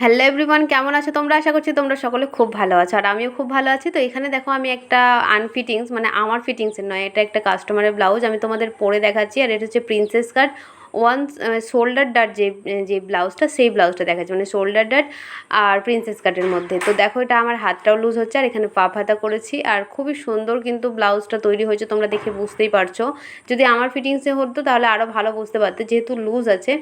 Hello everyone, কেমন আছো তোমরা? আশা করছি তোমরা সকলে খুব ভালো আছো আর আমিও খুব ভালো আছি। তো এখানে দেখো আমি একটা আনফিটিংস মানে আমার ফিটিংসের নয়, এটা একটা কাস্টমারের ব্লাউজ আমি তোমাদের পরে দেখাচ্ছি। আর এটা হচ্ছে প্রিন্সেস কাট ওয়ান শোল্ডার ডাট যে যে ব্লাউজটা, সেই ব্লাউজটা দেখাচ্ছি, মানে শোল্ডার ডাট আর প্রিন্সেস কাটের মধ্যে। তো দেখো এটা আমার হাতটাও লুজ হচ্ছে আর এখানে পাপ হাতা করেছি আর খুবই সুন্দর কিন্তু ব্লাউজটা তৈরি হয়েছে, তোমরা দেখে বুঝতেই পারছো। যদি আমার ফিটিংসে হতো তাহলে আরও ভালো বুঝতে পারতে, যেহেতু লুজ আছে।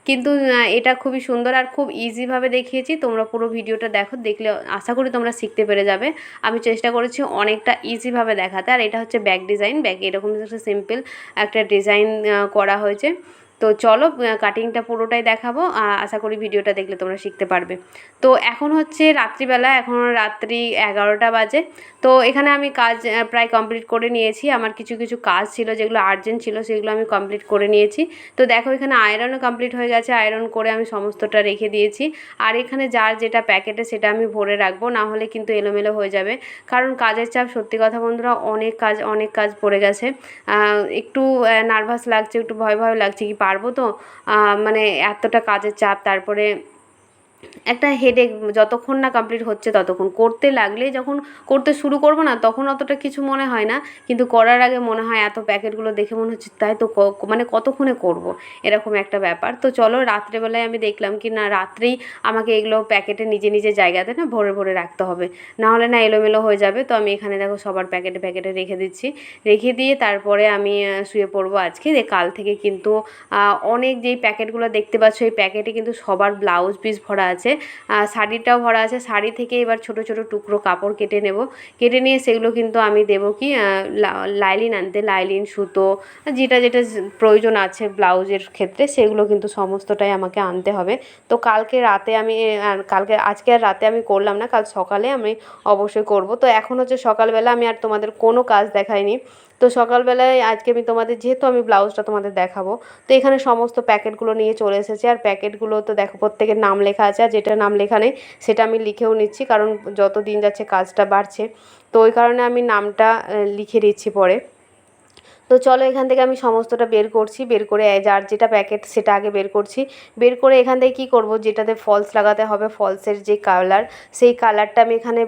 কিন্তু এটা খুবই সুন্দর আর খুব ইজিভাবে দেখিয়েছি। তোমরা পুরো ভিডিওটা দেখো, দেখলে আশা করি তোমরা শিখতে পেরে যাবে। আমি চেষ্টা করেছি অনেকটা ইজিভাবে দেখাতে। আর এটা হচ্ছে ব্যাক ডিজাইন, ব্যাক এরকম একটা সিম্পল একটা ডিজাইন করা হয়েছে। তো চলো কাটিংটা পুরোটাই দেখাবো, আশা করি ভিডিওটা দেখলে তোমরা শিখতে পারবে। তো এখন হচ্ছে রাত্রিবেলা, এখন রাত্রি 11টা বাজে। তো এখানে আমি কাজ প্রায় কমপ্লিট করে নিয়েছি। আমার কিছু কিছু কাজ ছিল যেগুলো আর্জেন্ট ছিল, সেগুলো আমি কমপ্লিট করে নিয়েছি। তো দেখো এখানে আয়রনও কমপ্লিট হয়ে গেছে, আয়রন করে আমি সমস্তটা রেখে দিয়েছি। আর এখানে যার যেটা প্যাকেটে সেটা আমি ভরে রাখবো, না হলে কিন্তু এলোমেলো হয়ে যাবে। কারণ কাজের চাপ, সত্যি কথা বন্ধুরা, অনেক কাজ পড়ে গেছে। একটু নার্ভাস লাগছে, একটু ভয় ভয় লাগছে, কি পারবো তো, মানে এতটা কাজের চাপ, তারপরে একটা হেডেক। যতক্ষণ না কমপ্লিট হচ্ছে ততক্ষণ করতে লাগলে, যখন করতে শুরু করবো না তখন অতটা কিছু মনে হয় না, কিন্তু করার আগে মনে হয় এত প্যাকেটগুলো দেখে মনে হচ্ছে তাই তো মানে কতক্ষণে করব, এরকম একটা ব্যাপার। তো চলো রাত্রেবেলায় আমি দেখলাম কি না, রাত্রেই আমাকে এগুলো প্যাকেটে নিজে নিজে জায়গাতে না ভরে ভরে রাখতে হবে, না হলে না এলোমেলো হয়ে যাবে। তো আমি এখানে দেখো সবার প্যাকেটে প্যাকেটে রেখে দিচ্ছি। রেখে দিয়ে তারপরে আমি শুয়ে পড়বো আজকে। যে কাল থেকে কিন্তু অনেক যেই প্যাকেটগুলো দেখতে পাচ্ছ, এই প্যাকেটে কিন্তু সবার ব্লাউজ পিস ভরা আছে, শাড়িটাও ভরা আছে। শাড়ি থেকে এবার ছোট ছোট টুকরো কাপড় কেটে নেব, কেটে নিয়ে সেগুলো কিন্তু আমি দেবো কি লাইলিন আনতে, লাইলিন, সুতো, যেটা যেটা প্রয়োজন আছে ব্লাউজের ক্ষেত্রে, সেগুলো কিন্তু সমস্তটাই আমাকে আনতে হবে। তো কালকে রাতে আমি আজকে আর রাতে আমি করলাম না, কাল সকালে আমি অবশ্যই করব। তো এখন হচ্ছে সকালবেলা, আমি আর তোমাদের কোনো কাজ দেখাইনি। তো সকালবেলায় আজকে আমি তোমাদের, যেহেতু আমি ব্লাউজটা তোমাদের দেখাবো, তো এখানে সমস্ত প্যাকেটগুলো নিয়ে চলে এসেছে। আর প্যাকেটগুলো তো দেখো প্রত্যেকের নাম লেখা আছে, আর যেটা নাম লেখা নেই সেটা আমি লিখেও নিচ্ছি, কারণ যত দিন যাচ্ছে কাজটা বাড়ছে, তো ওই কারণে আমি নামটা লিখে দিচ্ছি পরে। তো চলো এখান থেকে আমি সমস্তটা বের করছি, বের করে যার যেটা প্যাকেট সেটা আগে বের করছি। বের করে এখান থেকে কী করব, যেটাতে ফলস লাগাতে হবে, ফলসের যে কালার, সেই কালারটা আমি এখানে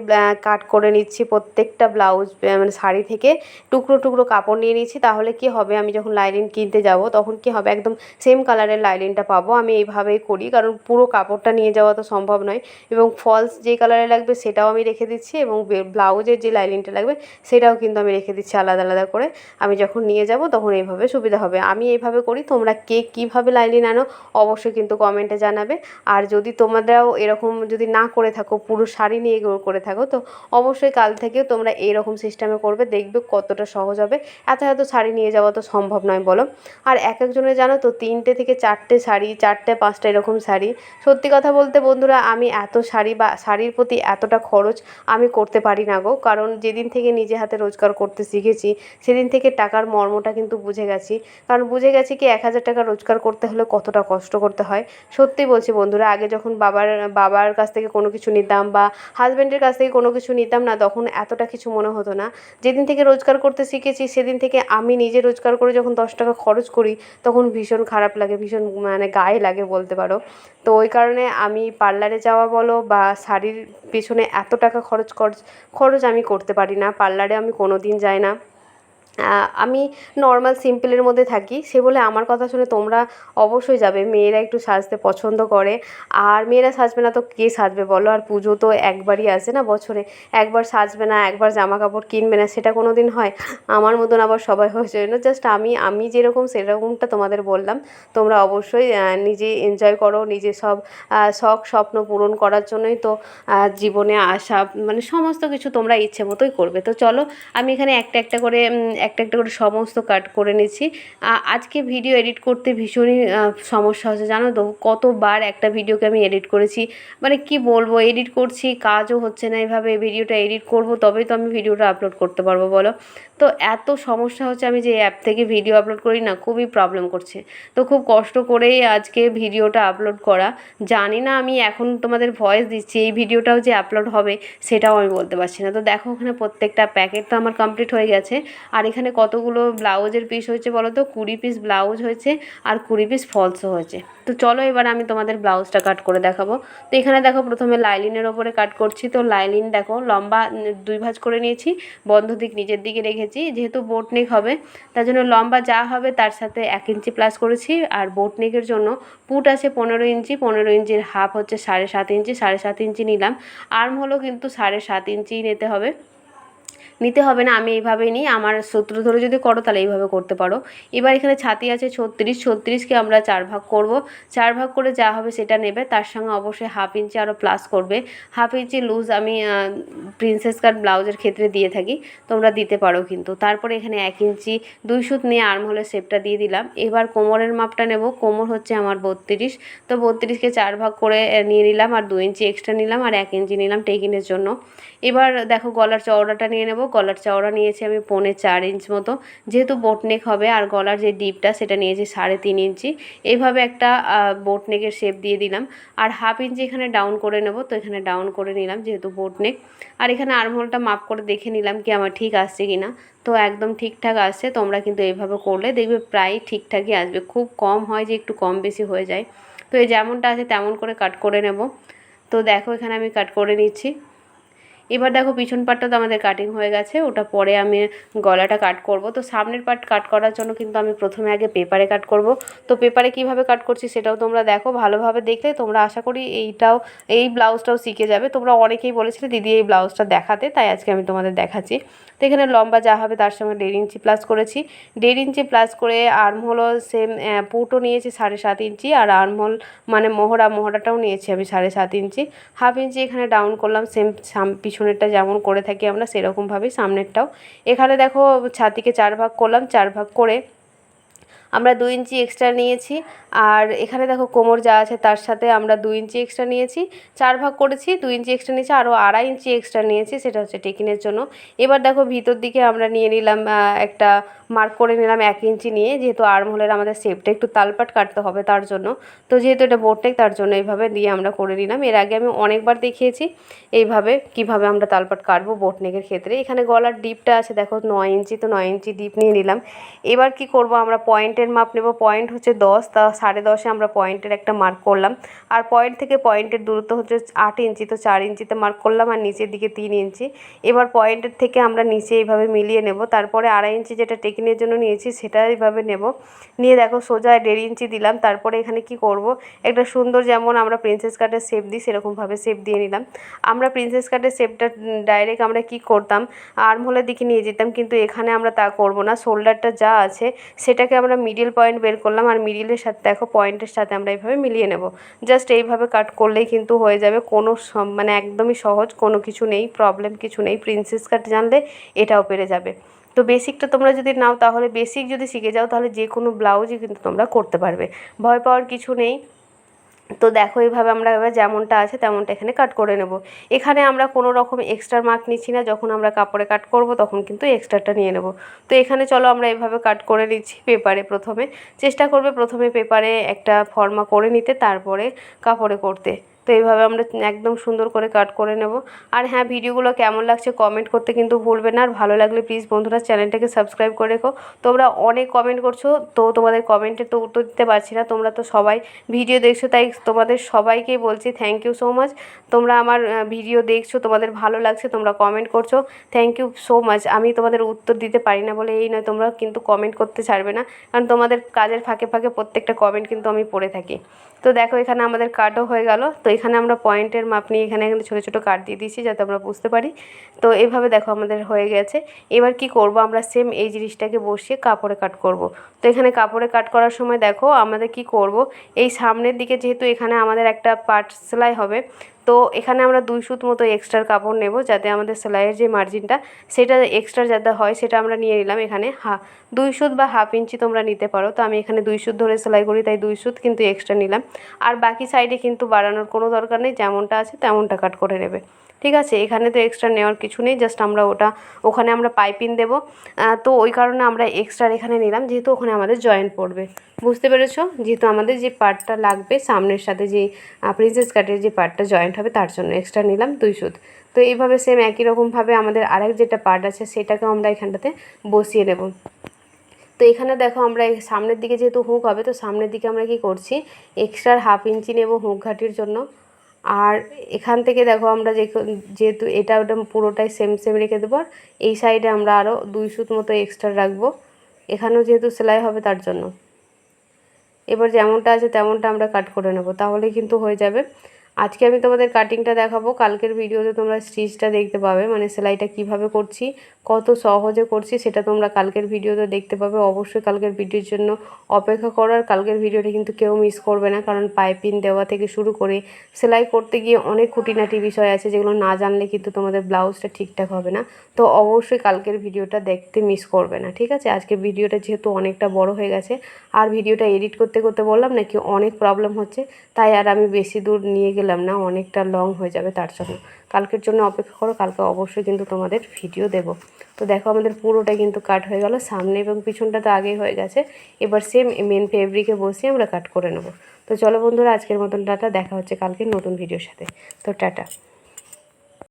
কাট করে নিচ্ছি। প্রত্যেকটা ব্লাউজ মানে শাড়ি থেকে টুকরো টুকরো কাপড় নিয়ে নিচ্ছি। তাহলে কি হবে, আমি যখন লাইনিং কিনতে যাব তখন কি হবে, একদম সেম কালারের লাইনিংটা পাবো। আমি এইভাবেই করি, কারণ পুরো কাপড়টা নিয়ে যাওয়া তো সম্ভব নয়। এবং ফলস যে কালারে লাগবে সেটাও আমি রেখে দিচ্ছি, এবং ব্লাউজের যে লাইনিংটা লাগবে সেটাও কিন্তু আমি রেখে দিচ্ছি আলাদা আলাদা করে। আমি যখন নিয়ে যাব তখন এইভাবে সুবিধা হবে। আমি এইভাবে করি, তোমরা কে কীভাবে লাইনিং আনো অবশ্যই কিন্তু কমেন্টে জানাবে। আর যদি তোমরাও এরকম যদি না করে থাকো, পুরো শাড়ি নিয়ে করে থাকো, তো অবশ্যই কাল থেকেও তোমরা এইরকম সিস্টেমে করবে, দেখবে কতটা সহজ হবে। এত শাড়ি নিয়ে যাওয়া তো সম্ভব নয় বলো। আর এক একজনের জানো তো 3টে থেকে 4টে শাড়ি, 4টে 5টা এরকম শাড়ি। সত্যি কথা বলতে বন্ধুরা, আমি এত শাড়ি বা শাড়ির প্রতি এতটা খরচ আমি করতে পারি না গো। কারণ যেদিন থেকে নিজে হাতে রোজগার করতে শিখেছি সেদিন থেকে টাকার মর্মটা কিন্তু বুঝে গেছি। কারণ বুঝে গেছি কি 1000 টাকা রোজগার করতে হলে কতটা কষ্ট করতে হয়। সত্যি বলছি বন্ধুরা, আগে যখন বাবার কাছ থেকে কোনো কিছু নিতাম বা হাজব্যান্ডের কাছ থেকে কোনো কিছু নিতাম না, তখন এতটা কিছু মনে হতো না। যেদিন থেকে রোজগার করতে শিখেছি সেদিন থেকে আমি নিজে রোজগার করে যখন 10 টাকা খরচ করি, তখন ভীষণ খারাপ লাগে, ভীষণ মানে গায়ে লাগে বলতে পারো। তো ওই কারণে আমি পার্লারে যাওয়া বলো বা শাড়ির পেছনে এত টাকা খরচ আমি করতে পারি না। পার্লারে আমি কোনো দিন যাই না। আমি নর্মাল সিম্পলের মধ্যে থাকি, সে বলে আমার কথা শুনে তোমরা অবশ্যই যাবে। মেয়েরা একটু সাজতে পছন্দ করে, আর মেয়েরা সাজবে না তো কে সাজবে বলো। আর পুজো তো একবারই আসে না বছরে, একবার সাজবে না, একবার জামা কাপড় কিনবে না, সেটা কোনো দিন হয়? আমার মতন আবার সবাই হয়েছে না। জাস্ট আমি যেরকম সেরকমটা তোমাদের বললাম। তোমরা অবশ্যই নিজে এনজয় করো, নিজে সব শখ স্বপ্ন পূরণ করার জন্যই তো জীবনে আসা, মানে সমস্ত কিছু তোমরা ইচ্ছে মতোই করবে। তো চলো আমি এখানে একটা একটা করে সমস্ত কাট করে নিচ্ছি। আজকে ভিডিও এডিট করতে ভীষণই সমস্যা হচ্ছে জানো তো। কতবার একটা ভিডিওকে আমি এডিট করেছি, মানে কি বলবো, এডিট করছি কাজও হচ্ছে না। এভাবে ভিডিওটা এডিট করব তবেই তো আমি ভিডিওটা আপলোড করতে পারবো বলো। তো এত সমস্যা হচ্ছে, আমি যে অ্যাপ থেকে ভিডিও আপলোড করি না, খুবই প্রবলেম করছে। তো খুব কষ্ট করেই আজকে ভিডিওটা আপলোড করা। জানি না আমি এখন তোমাদের ভয়েস দিচ্ছি, এই ভিডিওটাও যে আপলোড হবে সেটাও আমি বলতে পারছি না। তো দেখো ওখানে প্রত্যেকটা প্যাকেট তো আমার কমপ্লিট হয়ে গেছে। আর এখানে কতগুলো ব্লাউজের পিস হয়েছে বলো তো, 20 পিস ব্লাউজ হয়েছে আর 20 পিস ফলসও হয়েছে। তো চলো এবার আমি তোমাদের ব্লাউজটা কাট করে দেখাবো। তো এখানে দেখো প্রথমে লাইলিনের ওপরে কাট করছি। তো লাইলিন দেখো লম্বা 2 ভাঁজ করে নিয়েছি, বন্ধ দিক নিচের দিকে রেখেছি, যেহেতু বোট নেক হবে তার জন্য লম্বা যা হবে তার সাথে 1 ইঞ্চি প্লাস করেছি। আর বোট নেকের জন্য পুট আছে 15 ইঞ্চি, 15 ইঞ্চির হাফ হচ্ছে 7.5 ইঞ্চি, 7.5 ইঞ্চি নিলাম। আর্ম হলো কিন্তু 7.5 ইঞ্চিই নিতে হবে না, আমি এইভাবেই নিই। আমার সূত্র ধরে যদি করো তাহলে এইভাবে করতে পারো। এবার এখানে ছাতি আছে 36, 36কে আমরা 4 ভাগ করব। 4 ভাগ করে যা হবে সেটা নেবে, তার সঙ্গে অবশ্যই 1/2 ইঞ্চি আরও প্লাস করবে। 1/2 ইঞ্চি লুজ আমি প্রিন্সেস কাট ব্লাউজের ক্ষেত্রে দিয়ে থাকি, তোমরা দিতে পারো কিন্তু। তারপরে এখানে 1 ইঞ্চি 2 সুত নিয়ে আর্ম হোলের শেপটা দিয়ে দিলাম। এবার কোমরের মাপটা নেব, কোমর হচ্ছে আমার 32, তো 32কে 4 ভাগ করে নিয়ে নিলাম, আর 2 ইঞ্চি এক্সট্রা নিলাম, আর 1 ইঞ্চি নিলাম টেকিনের জন্য। এবার দেখো গলার চওড়াটা নিয়ে নেব। গলার চওড়া নিয়েছি আমি 4.5 ইঞ্চ মতো, যেহেতু বোটনেক হবে। আর গলার যে ডিপটা সেটা নিয়েছি 3.5 ইঞ্চি। এইভাবে একটা বোটনেকের শেপ দিয়ে দিলাম। আর 1/2 ইঞ্চি এখানে ডাউন করে নেব, তো এখানে ডাউন করে নিলাম যেহেতু বোটনেক। আর এখানে আর্মহোলটা মাপ করে দেখে নিলাম কি আমার ঠিক আসছে কি না। তো একদম ঠিকঠাক আসছে। তোমরা কিন্তু এইভাবে করলে দেখবে প্রায় ঠিকঠাকই আসবে, খুব কম হয় যে একটু কম বেশি হয়ে যায়। তো এই যেমনটা আছে তেমন করে কাট করে নেব। তো দেখো এখানে আমি কাট করে নিচ্ছি। এবার দেখো পিছন পাটটা তো আমাদের কাটিং হয়ে গেছে, ওটা পরে আমি গলাটা কাট করব। তো সামনের পার্ট কাট করার জন্য কিন্তু আমি প্রথমে আগে পেপারে কাট করব। তো পেপারে কিভাবে কাট করছি সেটাও তোমরা দেখো, ভালোভাবে দেখলে তোমরা আশা করি এই ব্লাউজটাও শিখে যাবে। তোমরা অনেকেই বলেছিলে দিদি এই ব্লাউজটা দেখাতে, তাই আজকে আমি তোমাদের দেখাচ্ছি। তো এখানে লম্বা যা হবে তার সঙ্গে 1.5 ইঞ্চি প্লাস করেছি। 1.5 ইঞ্চি প্লাস করে আর্ম হলো সেম পুটও নিয়েছি 7.5 ইঞ্চি, আর আর্মহোল মানে মোহরাটাও নিয়েছি আমি 7.5 ইঞ্চি। 1/2 ইঞ্চি এখানে ডাউন করলাম, সেম পিছনেরটা যেমন করে থাকি আমরা সেরকমভাবেই সামনেরটাও। এখানে দেখো ছাতিকে 4 ভাগ করলাম, 4 ভাগ করে আমরা 2 ইঞ্চি এক্সট্রা নিয়েছি। আর এখানে দেখো কোমর যা আছে তার সাথে আমরা 2 ইঞ্চি এক্সট্রা নিয়েছি, 4 ভাগ করেছি, 2 ইঞ্চি এক্সট্রা নিয়েছি, আরও 2.5 ইঞ্চি এক্সট্রা নিয়েছি, সেটা হচ্ছে টেকিনের জন্য। এবার দেখো ভিতর দিকে আমরা নিয়ে নিলাম একটা মার্ক করে নিলাম 1 ইঞ্চি নিয়ে, যেহেতু আর্মহোলের আমাদের শেপটা একটু তালপাট কাটতে হবে তার জন্য। তো যেহেতু এটা বোটনেক তার জন্য এইভাবে দিয়ে আমরা করে নিলাম। এর আগে আমি অনেকবার দেখিয়েছি এইভাবে কিভাবে আমরা তালপাট কাটবো বোটনেকের ক্ষেত্রে। এখানে গলার ডিপটা আছে দেখো 9 ইঞ্চি, তো 9 ইঞ্চি ডিপ নিয়ে নিলাম। এবার কি করব, আমরা পয়েন্টের মাপ নেব। পয়েন্ট হচ্ছে 10, তা 10.5-এ আমরা পয়েন্টের একটা মার্ক করলাম। আর পয়েন্ট থেকে পয়েন্টের দূরত্ব হচ্ছে 8 ইঞ্চি, তো 4 ইঞ্চিতে মার্ক করলাম, আর নিচের দিকে 3 ইঞ্চি। এবার পয়েন্টের থেকে আমরা নিচে এইভাবে মিলিয়ে নেব। তারপরে 2.5 ইঞ্চি যেটা টেকিনের জন্য নিয়েছি সেটা এইভাবে নেব, নিয়ে দেখো সোজা 1.5 ইঞ্চি দিলাম। তারপরে এখানে কি করব, একটা সুন্দর যেমন আমরা প্রিন্সেস কাটের শেপ দিই সেরকমভাবে শেপ দিয়ে নিলাম। আমরা প্রিন্সেস কাটের শেপটা ডাইরেক্ট আমরা কি করতাম, আর্মহোলের দিকে নিয়ে যেতাম, কিন্তু এখানে আমরা তা করব না। শোল্ডারটা যা আছে সেটাকে আমরা মিডিল পয়েন্ট বের করলাম, আর মিডিলের সাথে দেখো পয়েন্টের সাথে আমরা এইভাবে মিলিয়ে নেব। জাস্ট এইভাবে কাট করলেই কিন্তু হয়ে যাবে, কোনো মানে একদমই সহজ, কোনো কিছু নেই, প্রবলেম কিছু নেই। প্রিন্সেস কাট জানলে এটাও পেরে যাবে। তো বেসিকটা তোমরা যদি নাও তাহলে, বেসিক যদি শিখে যাও তাহলে যে কোনো ব্লাউজই কিন্তু তোমরা করতে পারবে, ভয় পাওয়ার কিছু নেই। তো দেখো এইভাবে আমরা এবার যেমনটা আছে তেমনটা এখানে কাট করে নেব। এখানে আমরা কোনো রকম এক্সট্রা মার্ক নিচ্ছি না, যখন আমরা কাপড়ে কাট করব তখন কিন্তু এক্সট্রাটা নিয়ে নেব। তো এখানে চলো আমরা এইভাবে কাট করে নিচ্ছি পেপারে। প্রথমে চেষ্টা করবে প্রথমে পেপারে একটা ফর্মা করে নিতে, তারপরে কাপড়ে করতে। তো এইভাবে আমরা একদম সুন্দর করে কাট করে নেব। আর হ্যাঁ, ভিডিওগুলো কেমন লাগছে কমেন্ট করতে কিন্তু ভুলবে না। আর ভালো লাগলে প্লিজ বন্ধুরা চ্যানেলটাকে সাবস্ক্রাইব করে রেখো। তোমরা অনেক কমেন্ট করছো, তো তোমাদের কমেন্টের তো উত্তর দিতে পারছি না। তোমরা তো সবাই ভিডিও দেখছো, তাই তোমাদের সবাইকেই বলছি থ্যাংক ইউ সো মাচ। তোমরা আমার ভিডিও দেখছো, তোমাদের ভালো লাগছে, তোমরা কমেন্ট করছো, থ্যাংক ইউ সো মাচ। আমি তোমাদের উত্তর দিতে পারি না বলে এই নয়, তোমরা কিন্তু কমেন্ট করতে ছাড়বে না, কারণ তোমাদের কাজের ফাঁকে ফাঁকে প্রত্যেকটা কমেন্ট কিন্তু আমি পড়ে থাকি। তো দেখো এখানে আমাদের কাটও হয়ে গেল। তো এখানে আমরা পয়েন্টের মাপ নিয়ে এখানে ছোটো ছোটো কাট দিয়ে দিয়েছি যাতে আমরা বুঝতে পারি। তো এইভাবে দেখো আমাদের হয়ে গেছে। এবার কি করব, আমরা সেম এই জিনিসটাকে বসিয়ে কাপড়ে কাট করব। তো এখানে কাপড়ে কাট করার সময় দেখো আমাদের কি করব, এই সামনের দিকে যেহেতু এখানে আমাদের একটা পাট সেলাই হবে, তো এখানে আমরা 2 সুত মতো এক্সট্রা কাপড় নেব, যাতে আমাদের সেলাইয়ের যে মার্জিনটা সেটা এক্সট্রা যাতে হয় সেটা আমরা নিয়ে নিলাম। এখানে 2 সুত বা 1/2 ইঞ্চি তোমরা নিতে পারো। তো আমি এখানে 2 সুত ধরে সেলাই করি, তাই 2 সুত কিন্তু এক্সট্রা নিলাম। আর বাকি সাইডে কিন্তু বাড়ানোর কোনো দরকার নেই, যেমনটা আছে তেমনটা কাট করে নেবে, ঠিক আছে, এখানে তো এক্সট্রা নেওয়ার কিছু নেই, জাস্ট আমরা ওখানে আমরা পাইপিং দেবো। তো ওই কারণে আমরা এক্সট্রা এখানে নিলাম, যেহেতু ওখানে আমাদের জয়েন্ট পড়বে। বুঝতে পেরেছো? যেহেতু আমাদের যে পার্টটা লাগবে সামনের সাথে যে প্রিন্সেস কাটের যে পার্টটা জয়েন্ট হবে তার জন্য এক্সট্রা নিলাম 2 সুত। তো এইভাবে সেম একই রকমভাবে আমাদের আরেক যেটা পার্ট আছে সেটাকেও আমরা এখানটাতে বসিয়ে নেব। তো এখানে দেখো আমরা এই সামনের দিকে যেহেতু হুক হবে, তো সামনের দিকে আমরা কি করছি, এক্সট্রা 1/2 ইঞ্চি নেব হুক ঘাটির জন্য। আর এখান থেকে দেখো আমরা যেহেতু এটা ওটা পুরোটাই সেম সেম রেখে দেবো, আর এই সাইডে আমরা আরও 2 সুত মতো এক্সট্রা রাখবো, এখানেও যেহেতু সেলাই হবে তার জন্য। এবার যেমনটা আছে তেমনটা আমরা কাট করে নেব, তাহলেই কিন্তু হয়ে যাবে। আজকে আমি তোমাদের কাটিংটা দেখাবো, কালকের ভিডিওতে তোমরা স্টিচটা দেখতে পাবে, মানে সেলাইটা কিভাবে করছি, কত সহজে করছি সেটা তোমরা কালকের ভিডিওতে দেখতে পাবে। অবশ্যই কালকের ভিডিওর জন্য অপেক্ষা করো, আর কালকের ভিডিওটা কিন্তু কেউ মিস করবে না, কারণ পাইপিং দেওয়া থেকে শুরু করে সেলাই করতে গিয়ে অনেক খুঁটিনাটি বিষয় আছে যেগুলো না জানলে কিন্তু তোমাদের ব্লাউজটা ঠিকঠাক হবে না। তো অবশ্যই কালকের ভিডিওটা দেখতে মিস করবে না, ঠিক আছে? আজকে ভিডিওটা যেহেতু অনেকটা বড় হয়ে গেছে, আর ভিডিওটা এডিট করতে করতে বললাম না কি অনেক প্রবলেম হচ্ছে, তাই আর আমি বেশি দূর নিয়ে গেলাম না, অনেকটা লং হয়ে যাবে তার জন্য। কালকের জন্য অপেক্ষা করো, কালকে অবশ্যই কিন্তু তোমাদের ভিডিও দেব। তো দেখো আমাদের পুরোটা কিন্তু কাট হয়ে গেল, সামনে এবং পিছনটা তো আগেই হয়ে গেছে। এবার সেম মেন ফেব্রিকে বসিয়ে আমরা কাট করে নেব। তো চলো বন্ধুরা, আজকের মতন টাটা, দেখা হচ্ছে কালকে নতুন ভিডিওর সাথে। তো টাটা।